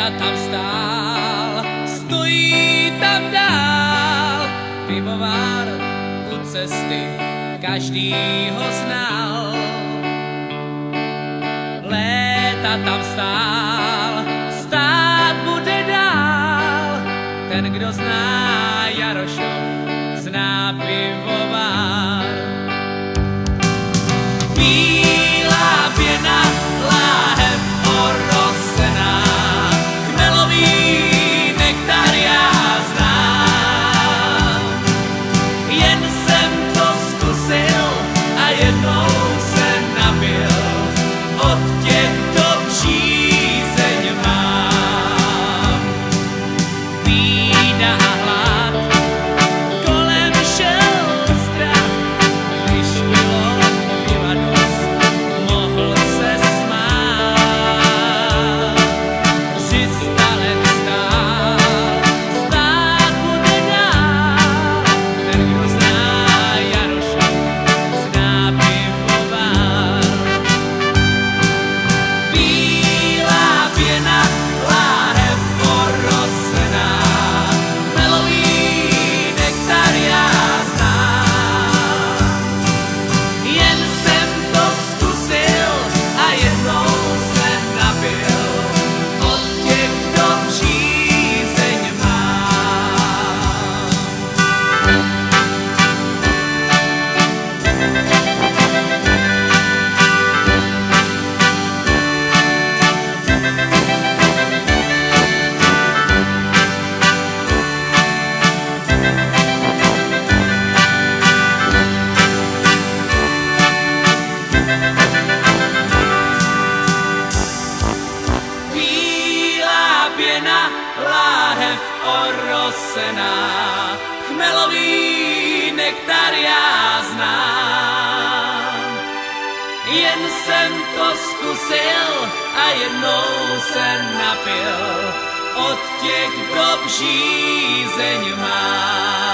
léta tam stál, stojí tam dál, pivovar u cesty, každý ho znal. Léta tam stál, stát bude dál, ten, kdo zná Jarošov, zná pivovar. Bílá pěna, láhev orosená, chmelový nektar já znám. Jen jsem to zkusil a jednou se napil, od těch přízeň mám. Bída a hlad, kolem šel strach, když bylo piva dost, mohl se smát. 300 let stál, stát bude dál, ten, kdo zná Jarošov, zná pivovar. Bílá pěna, láhev orosená, chmelový nektar já znám. Jen jsem to zkusil a jednou se napil, od těch, kdo přízeň mám. Bílá pěna, láhev orosená, chmelový nektar já znám. Jen jsem to zkusil a jednou se napil, od těch, kdo přízeň má.